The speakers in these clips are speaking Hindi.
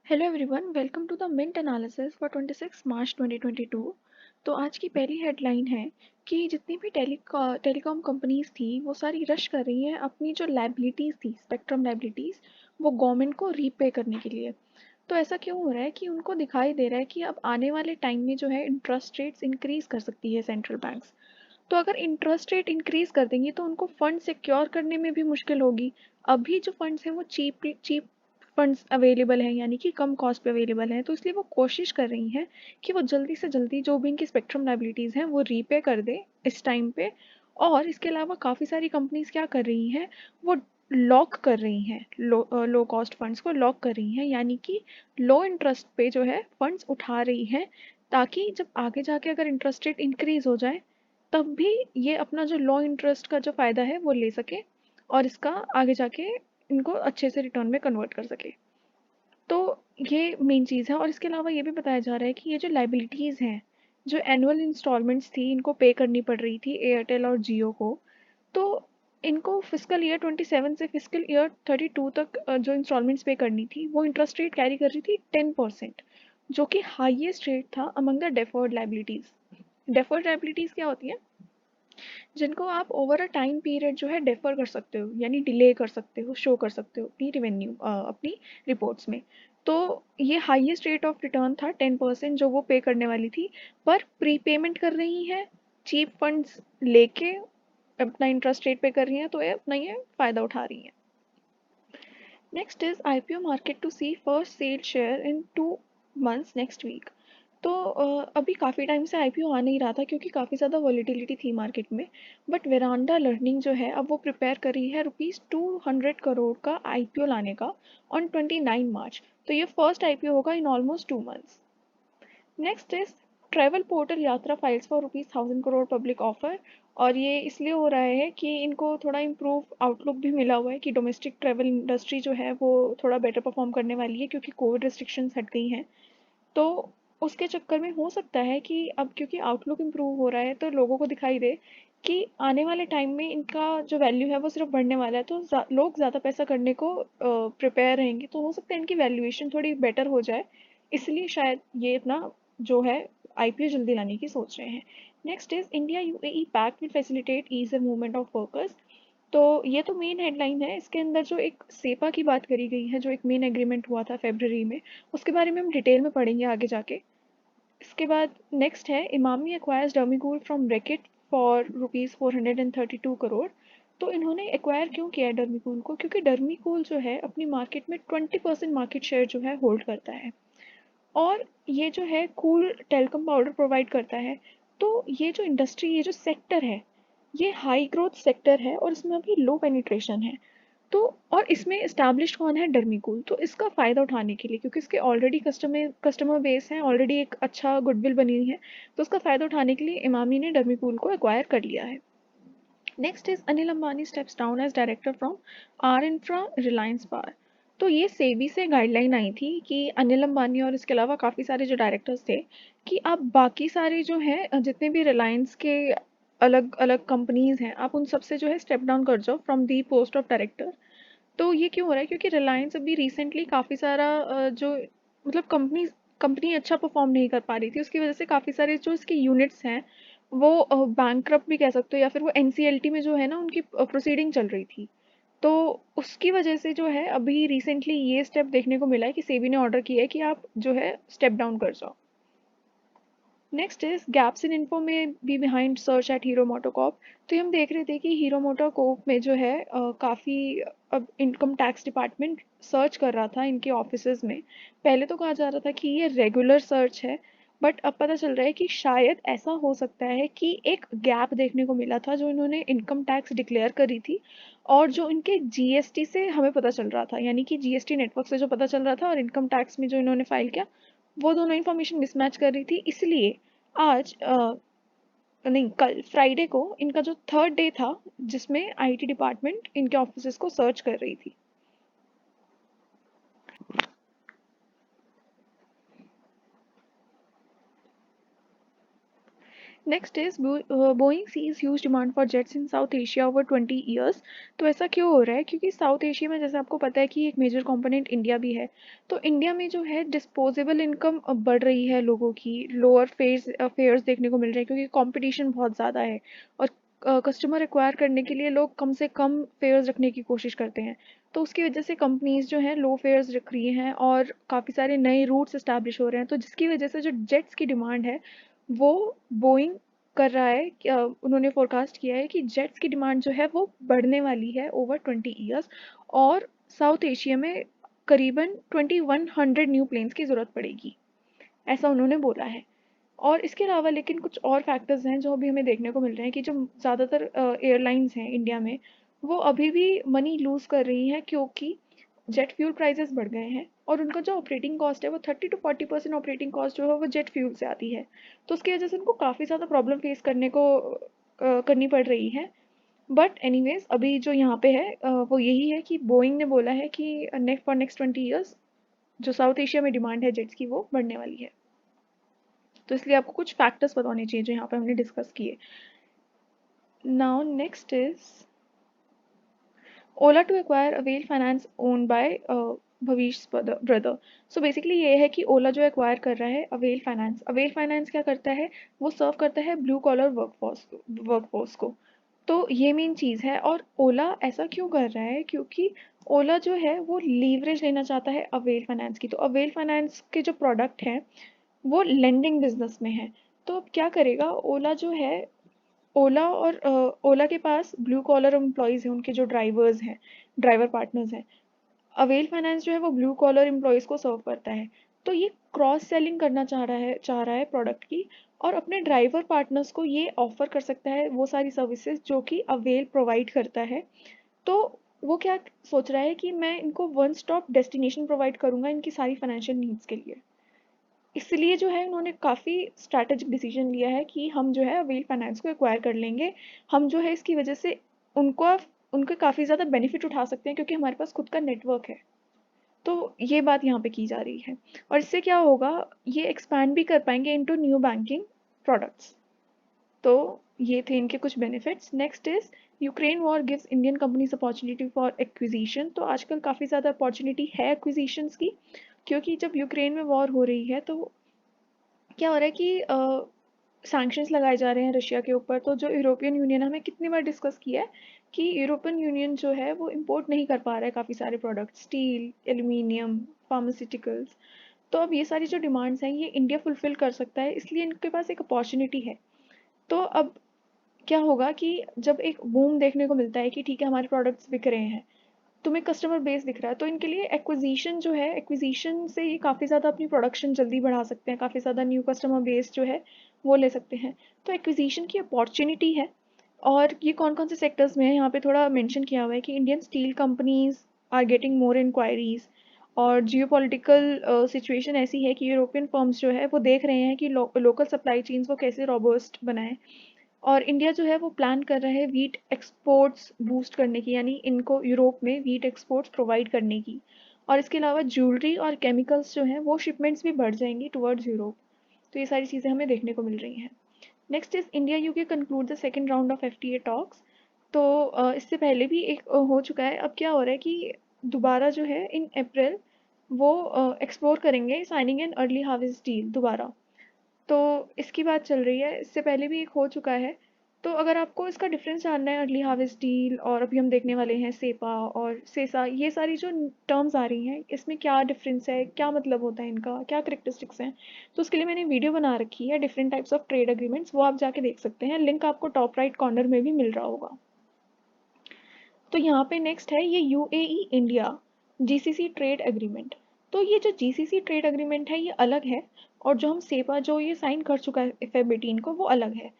Hello everyone, welcome to the mint analysis for 26 March 2022। तो आज की पहली हेडलाइन है कि जितनी भी टेलीकॉम कंपनीज थी वो सारी रश कर रही हैं अपनी जो लाइबिलिटीज़ थी, स्पेक्ट्रम लाइबिलिटीज़, वो गवर्नमेंट को रीपे करने के लिए। तो ऐसा क्यों हो रहा है कि उनको दिखाई दे रहा है कि अब आने वाले टाइम में जो है इंटरेस्ट रेट्स इंक्रीज़ कर सकती है सेंट्रल बैंक्स। तो अगर इंटरेस्ट रेट इंक्रीज़ कर देंगी तो उनको फंड सिक्योर करने में भी मुश्किल होगी। अभी जो फंड्स हैं वो चीप चीप फंड्स अवेलेबल हैं, यानी कि कम कॉस्ट पे अवेलेबल हैं, तो इसलिए वो कोशिश कर रही हैं कि वो जल्दी से जल्दी जो भी इनकी स्पेक्ट्रम लाइबिलिटीज़ हैं वो रीपे कर दें इस टाइम पे। और इसके अलावा काफ़ी सारी कंपनीज क्या कर रही हैं, वो लॉक कर रही हैं, लो कॉस्ट फंड्स को लॉक कर रही हैं, यानी कि लो इंटरेस्ट पे जो है फंड्स उठा रही हैं, ताकि जब आगे जाके अगर इंटरेस्ट रेट इंक्रीज हो जाए तब भी ये अपना जो लो इंटरेस्ट का जो फ़ायदा है वो ले सके और इसका आगे जाके इनको अच्छे से रिटर्न में कन्वर्ट कर सके। तो ये मेन चीज़ है। और इसके अलावा ये भी बताया जा रहा है कि ये जो लाइबिलिटीज़ हैं, जो एनुअल इंस्टॉलमेंट्स थी इनको पे करनी पड़ रही थी एयरटेल और जियो को, तो इनको फिस्कल ईयर 27 से फिस्कल ईयर 32 तक जो इंस्टॉलमेंट्स पे करनी थी वो इंटरेस्ट रेट कैरी कर रही थी 10%, जो कि हाईएस्ट रेट था among the deferred liabilities. Deferred liabilities क्या होती है? जिनको आप ओवर अ टाइम पीरियड जो है डेफर कर सकते हो, यानी डिले कर सकते हो, शो कर सकते हो अपनी रेवेन्यू, अपनी रिपोर्ट्स में। तो ये हाईएस्ट रेट ऑफ रिटर्न था 10% जो वो पे करने वाली थी, पर प्रीपेमेंट कर रही हैं, चीप फंड्स लेके अपना इंटरेस्ट रेट पे कर रही हैं, तो ये अपना ये फ़ायदा उठा रही हैं। Next is IPO market to see first sale share in 2 months next week. तो अभी काफ़ी टाइम से आईपीओ आ नहीं रहा था क्योंकि काफ़ी ज़्यादा वॉलीटिलिटी थी मार्केट में। बट वेरांडा लर्निंग जो है अब वो प्रिपेयर कर रही है ₹200 करोड़ का आईपीओ लाने का ऑन 29 मार्च। तो ये फर्स्ट आईपीओ होगा in almost 2 months. Next is travel portal Yatra files for ₹1000 crore public offer. और ये इसलिए हो रहा है कि इनको थोड़ा इम्प्रूव आउटलुक भी मिला हुआ है कि डोमेस्टिक ट्रैवल इंडस्ट्री जो है वो थोड़ा बेटर परफॉर्म करने वाली है क्योंकि कोविड रिस्ट्रिक्शंस हट गई हैं। तो उसके चक्कर में हो सकता है कि अब क्योंकि आउटलुक इम्प्रूव हो रहा है तो लोगों को दिखाई दे कि आने वाले टाइम में इनका जो वैल्यू है वो सिर्फ बढ़ने वाला है, तो लोग ज़्यादा पैसा करने को प्रिपेयर रहेंगे, तो हो सकता है इनकी वैल्यूएशन थोड़ी बेटर हो जाए। इसलिए शायद ये इतना जो है आईपीओ जल्दी लाने की सोच रहे हैं। Next is India UAE pact will facilitate easier movement of workers. तो ये तो मेन हेडलाइन है। इसके अंदर जो एक सेपा की बात करी गई है, जो एक मेन एग्रीमेंट हुआ था फरवरी में, उसके बारे में हम डिटेल में पढ़ेंगे आगे जाके। इसके बाद नेक्स्ट है Emami acquires Dermicool from bracket for ₹432 crore. तो इन्होंने एक्वायर क्यों किया है डर्मीकूल को? क्योंकि डर्मीकूल जो है अपनी मार्केट में 20% मार्केट शेयर जो है होल्ड करता है, और ये जो है कूल टेल्कम पाउडर प्रोवाइड करता है। तो ये जो इंडस्ट्री, ये जो सेक्टर है, ये हाई ग्रोथ सेक्टर है और इसमें अभी लो पेनिट्रेशन है। तो और इसमें एस्टैब्लिश्ड कौन है? डर्मीकूल। तो इसका फ़ायदा उठाने के लिए, क्योंकि इसके ऑलरेडी कस्टमर कस्टमर बेस है, ऑलरेडी एक अच्छा गुडविल बनी हुई है, तो उसका फ़ायदा उठाने के लिए इमामी ने डर्मीकूल को एक्वायर कर लिया है। Next is Anil Ambani steps down as director from R infra Reliance power. तो ये सेबी से गाइडलाइन आई थी कि अनिल अंबानी और इसके अलावा काफ़ी सारे जो डायरेक्टर्स थे, कि आप बाकी सारे जो हैं जितने भी रिलायंस के अलग अलग कंपनीज हैं, आप उन सबसे जो है स्टेप डाउन कर जाओ from the post of director. तो ये क्यों हो रहा है? क्योंकि रिलायंस अभी रिसेंटली काफ़ी सारा जो मतलब कंपनी अच्छा परफॉर्म नहीं कर पा रही थी, उसकी वजह से काफ़ी सारे जो इसके यूनिट्स हैं वो बैंकक्रप्ट भी कह सकते हो, या फिर वो एनसीएलटी में जो है ना उनकी प्रोसीडिंग चल रही थी। तो उसकी वजह से जो है अभी रिसेंटली ये स्टेप देखने को मिला है कि सेबी ने ऑर्डर किया है कि आप जो है स्टेप डाउन कर जाओ। Next is gaps in info may be behind search at Hero MotoCorp. तो ये हम देख रहे थे कि हीरो मोटोकॉप में जो है काफ़ी अब इनकम टैक्स डिपार्टमेंट सर्च कर रहा था इनके ऑफिसेज में। पहले तो कहा जा रहा था कि ये रेगुलर सर्च है, बट अब पता चल रहा है कि शायद ऐसा हो सकता है कि एक गैप देखने को मिला था जो इन्होंने इनकम टैक्स डिक्लेयर करी थी और जो इनके जीएसटी से हमें पता चल रहा था, यानी कि जीएसटी नेटवर्क से जो पता चल रहा था और इनकम टैक्स में जो इन्होंने फाइल किया, वो दोनों इन्फॉर्मेशन मिसमैच कर रही थी। इसलिए आज नहीं, कल फ्राइडे को इनका जो थर्ड डे था जिसमें आईटी डिपार्टमेंट इनके ऑफिसेज को सर्च कर रही थी। Next is Boeing sees huge demand for jets in South Asia over 20 years. तो ऐसा क्यों हो रहा है? क्योंकि साउथ एशिया में जैसे आपको पता है कि एक मेजर कंपोनेंट इंडिया भी है। तो इंडिया में जो है डिस्पोजेबल इनकम बढ़ रही है, लोगों की लोअर फेयर्स देखने को मिल रहे हैं क्योंकि कंपटीशन बहुत ज़्यादा है। और कस्टमर एक्वायर करने के लिए लोग कम से कम फेयर्स रखने की कोशिश करते हैं। तो उसकी वजह से कंपनीज जो हैं लो फेयर्स रख रही हैं और काफ़ी सारे नए रूट्स इस्टेब्लिश हो रहे हैं। तो जिसकी वजह से जो जेट्स की डिमांड है वो बोइंग कर रहा है उन्होंने फोरकास्ट किया है कि जेट्स की डिमांड जो है वो बढ़ने वाली है ओवर 20 ईयर्स। और साउथ एशिया में करीबन 2100 न्यू प्लेन्स की ज़रूरत पड़ेगी, ऐसा उन्होंने बोला है। और इसके अलावा लेकिन कुछ और फैक्टर्स हैं जो अभी हमें देखने को मिल रहे हैं कि जो ज़्यादातर एयरलाइंस हैं इंडिया में वो अभी भी मनी लूज़ कर रही हैं क्योंकि जेट फ्यूल प्राइसेस बढ़ गए हैं और उनका जो ऑपरेटिंग कॉस्ट है वो 30 to 40% ऑपरेटिंग कॉस्ट जो है वो जेट फ्यूल से आती है। तो उसकी वजह से उनको काफ़ी ज़्यादा प्रॉब्लम फेस करनी पड़ रही है। बट एनीवेज अभी जो यहाँ पे है वो यही है कि बोइंग ने बोला है कि नेक्स्ट 20 ईयर्स जो साउथ एशिया में डिमांड है जेट्स की वो बढ़ने वाली है। तो इसलिए आपको कुछ फैक्टर्स पता होने चाहिए जो यहाँ पे हमने डिस्कस किए। Now next is Ola to acquire Avail finance own by Bhavishya brother. So basically ये है कि ओला जो एक्वायर कर रहा है अवेल फाइनेंस क्या करता है? वो सर्व करता है ब्लू कॉलर वर्कफोर्स को। तो ये मेन चीज़ है। और ओला ऐसा क्यों कर रहा है? क्योंकि ओला जो है वो लीवरेज लेना चाहता है अवेल फाइनेंस की। तो अवेल फाइनेंस के जो प्रोडक्ट हैं वो लेंडिंग बिजनेस में है। तो अब क्या करेगा ओला जो है? ओला के पास ब्लू कॉलर एम्प्लॉयज़ हैं, उनके जो ड्राइवर्स हैं, ड्राइवर पार्टनर्स हैं। अवेल फाइनेंस जो है वो ब्लू कॉलर एम्प्लॉयज़ को सर्व करता है। तो ये क्रॉस सेलिंग करना चाह रहा है प्रोडक्ट की और अपने ड्राइवर पार्टनर्स को ये ऑफर कर सकता है वो सारी सर्विसेज जो कि अवेल प्रोवाइड करता है। तो वो क्या सोच रहा है कि मैं इनको वन स्टॉप डेस्टिनेशन प्रोवाइड करूँगा इनकी सारी फाइनेंशियल नीड्स के लिए। इसलिए जो है उन्होंने काफ़ी स्ट्रैटेजिक डिसीजन लिया है कि हम जो है अवेल फाइनेंस को एक्वायर कर लेंगे। हम जो है इसकी वजह से उनको उनके काफ़ी ज़्यादा बेनिफिट उठा सकते हैं क्योंकि हमारे पास खुद का नेटवर्क है। तो ये बात यहाँ पे की जा रही है। और इससे क्या होगा? ये एक्सपैंड भी कर पाएंगे इनटू न्यू बैंकिंग प्रोडक्ट्स। तो ये थे इनके कुछ benefits. Next is Ukraine war gives Indian companies opportunity for acquisition. तो आजकल काफ़ी ज़्यादा अपॉर्चुनिटी है एक्विजिशंस की क्योंकि जब यूक्रेन में वॉर हो रही है तो क्या हो रहा है कि सैंक्शंस लगाए जा रहे हैं रशिया के ऊपर। तो जो यूरोपियन यूनियन, हमें कितनी बार डिस्कस किया है कि यूरोपियन यूनियन जो है वो इंपोर्ट नहीं कर पा रहा है काफ़ी सारे प्रोडक्ट, स्टील, एल्यूमिनियम, फार्मास्यूटिकल्स। तो अब ये सारी जो डिमांड्स हैं ये इंडिया फुलफिल कर सकता है, इसलिए इनके पास एक अपॉर्चुनिटी है। तो अब क्या होगा कि जब एक बूम देखने को मिलता है कि ठीक है हमारे प्रोडक्ट्स बिक रहे हैं, तुम्हें कस्टमर बेस दिख रहा है, तो इनके लिए एक्विजिशन जो है, एक्विजिशन से ये काफ़ी ज़्यादा अपनी प्रोडक्शन जल्दी बढ़ा सकते हैं, काफ़ी ज़्यादा न्यू कस्टमर बेस जो है वो ले सकते हैं। तो एक्विजिशन की अपॉर्चुनिटी है। और ये कौन कौन से सेक्टर्स में है यहाँ पे थोड़ा मेंशन किया हुआ है कि Indian steel companies are getting more inquiries. और जियोपॉलिटिकल सिचुएशन ऐसी है कि यूरोपियन फर्म्स जो है वो देख रहे हैं कि लोकल सप्लाई चेन्स को कैसे रोबस्ट बनाएं। और इंडिया जो है वो प्लान कर रहा है वीट एक्सपोर्ट्स बूस्ट करने की, यानी इनको यूरोप में वीट एक्सपोर्ट्स प्रोवाइड करने की। और इसके अलावा ज्वेलरी और केमिकल्स जो हैं वो शिपमेंट्स भी बढ़ जाएंगी टुवर्ड्स यूरोप। तो ये सारी चीज़ें हमें देखने को मिल रही हैं। Next is India UK conclude the second round of FTA talks. तो इससे पहले भी एक हो चुका है। अब क्या हो रहा है कि दोबारा जो है इन अप्रैल वो एक्सप्लोर करेंगे signing an early harvest deal दोबारा। तो इसकी बात चल रही है, इससे पहले भी एक हो चुका है। तो अगर आपको इसका डिफरेंस जानना है अर्ली हार्वेस्ट डील और अभी हम देखने वाले हैं सेपा और सेसा, ये सारी जो टर्म्स आ रही हैं इसमें क्या डिफरेंस है, क्या मतलब होता है इनका, क्या करेक्टरिस्टिक्स हैं, तो उसके लिए मैंने वीडियो बना रखी है different types of trade agreements, वो आप जाके देख सकते हैं। लिंक आपको टॉप राइट कॉर्नर में भी मिल रहा होगा। तो यहाँ पे नेक्स्ट है ये UAE India GCC trade agreement. तो ये जो जीसीसी ट्रेड एग्रीमेंट है ये अलग है और जो हम सेपा जो ये साइन कर चुका है फेब 18 को वो अलग है।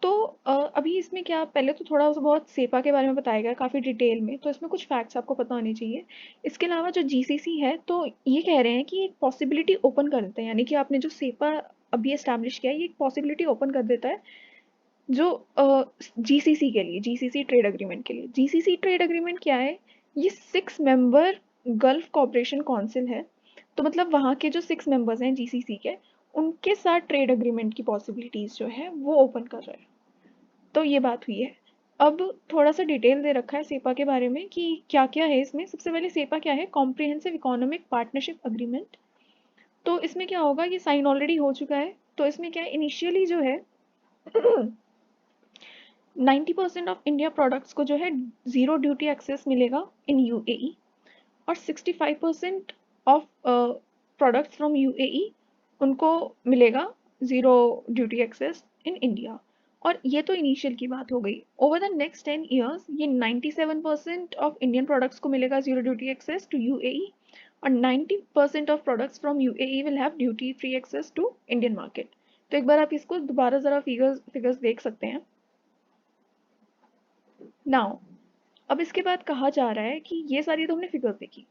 तो अभी इसमें क्या, पहले तो थोड़ा सा बहुत सेपा के बारे में बताया गया काफ़ी डिटेल में, तो इसमें कुछ फैक्ट्स आपको पता होने चाहिए। इसके अलावा जो जीसीसी है तो ये कह रहे हैं कि एक पॉसिबिलिटी ओपन कर देते हैं, यानी कि आपने जो सेपा अभी एस्टैब्लिश किया है ये एक पॉसिबिलिटी ओपन कर देता है जो जीसीसी के लिए, जीसीसी ट्रेड एग्रीमेंट के लिए। जीसीसी ट्रेड एग्रीमेंट क्या है? ये 6 मेंबर गल्फ कॉपरेशन काउंसिल है। तो मतलब वहाँ के जो 6 मेंबर्स हैं जीसीसी के, उनके साथ ट्रेड एग्रीमेंट की पॉसिबिलिटीज़ जो है वो ओपन कर रहे हैं। तो ये बात हुई है। अब थोड़ा सा डिटेल दे रखा है सेपा के बारे में कि क्या क्या है इसमें। सबसे पहले सेपा क्या है, कॉम्प्रिहेंसिव इकोनॉमिक पार्टनरशिप अग्रीमेंट। तो इसमें क्या होगा, ये साइन ऑलरेडी हो चुका है। तो इसमें क्या है, इनिशियली जो है 90% ऑफ इंडिया प्रोडक्ट्स को जो है ज़ीरो ड्यूटी एक्सेस मिलेगा इन यूएई, और 65% ऑफ प्रोडक्ट्स फ्रॉम यूएई उनको मिलेगा zero duty access in India. और ये तो इनिशियल की बात हो गई। ओवर द नेक्स्ट 10 ईयर्स ये 97% ऑफ इंडियन प्रोडक्ट्स को मिलेगा zero duty access to UAE, और 90% of products from UAE will have duty free access to Indian market. तो एक बार आप इसको दोबारा ज़रा फिगर्स देख सकते हैं। नाउ अब इसके बाद कहा जा रहा है कि ये सारी तो हमने फिगर्स देखी,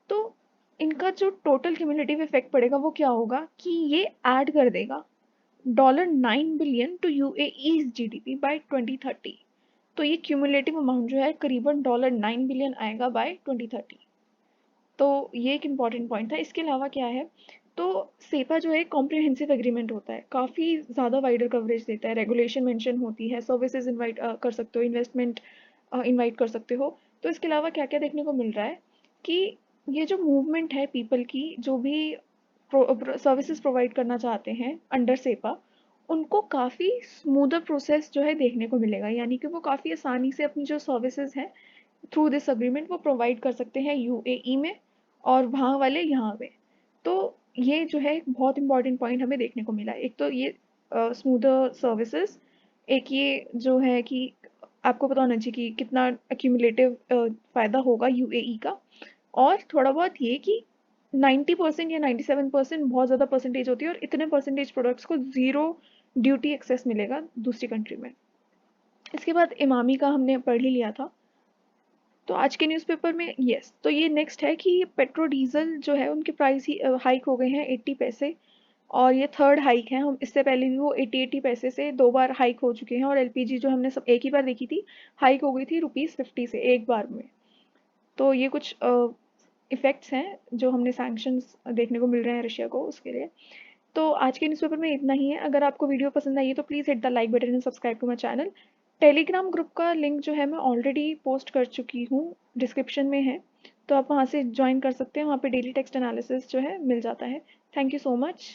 तो इनका जो टोटल क्यूमुलेटिव इफेक्ट पड़ेगा वो क्या होगा कि ये ऐड कर देगा $9 बिलियन टू यूएई's जीडीपी बाय 2030। तो ये क्यूमुलेटिव अमाउंट जो है करीबन $9 बिलियन आएगा बाय 2030। तो ये एक इम्पॉर्टेंट पॉइंट था। इसके अलावा क्या है, तो सेपा जो है कॉम्प्रिहेंसिव एग्रीमेंट होता है, काफ़ी ज़्यादा वाइडर कवरेज देता है, रेगुलेशन मेंशन होती है, सर्विसेज इनवाइट कर सकते हो, इन्वेस्टमेंट इनवाइट कर सकते हो। तो इसके अलावा क्या क्या देखने को मिल रहा है कि ये जो मूवमेंट है पीपल की, जो भी सर्विसेज प्रोवाइड करना चाहते हैं अंडर सेपा, उनको काफ़ी स्मूदर प्रोसेस जो है देखने को मिलेगा। यानी कि वो काफ़ी आसानी से अपनी जो सर्विसेज हैं थ्रू दिस अग्रीमेंट वो प्रोवाइड कर सकते हैं यूएई में, और वहाँ वाले यहाँ पे। तो ये जो है एक बहुत इंपॉर्टेंट पॉइंट हमें देखने को मिला है। एक तो ये स्मूदर सर्विसेज, एक ये जो है कि आपको पता होना चाहिए कि कितना एक्यूमुलेटिव फ़ायदा होगा यूएई का, और थोड़ा बहुत ये कि 90% या 97% बहुत ज़्यादा परसेंटेज होती है, और इतने परसेंटेज प्रोडक्ट्स को ज़ीरो ड्यूटी एक्सेस मिलेगा दूसरी कंट्री में। इसके बाद इमामी का हमने पढ़ ही लिया था। तो आज के न्यूज़पेपर में यस, तो ये नेक्स्ट है कि पेट्रोल डीजल जो है उनके प्राइस ही हाइक हो गए हैं 80 पैसे, और ये थर्ड हाइक है। हम इससे पहले भी वो 80 पैसे से 2 बार हाइक हो चुके हैं, और एलपीजी जो हमने सब एक ही बार देखी थी, हाइक हो गई थी ₹50 से एक बार में। तो ये कुछ इफ़ेक्ट्स हैं जो हमने सैंक्शंस देखने को मिल रहे हैं रशिया को, उसके लिए। तो आज के न्यूज़पेपर में इतना ही है। अगर आपको वीडियो पसंद आई है तो please hit the like button and subscribe to my channel. Telegram group का लिंक जो है मैं ऑलरेडी पोस्ट कर चुकी हूँ, डिस्क्रिप्शन में है, तो आप वहाँ से ज्वाइन कर सकते हैं। वहाँ पे डेली टेक्स्ट एनालिसिस जो है मिल जाता है। Thank you so much.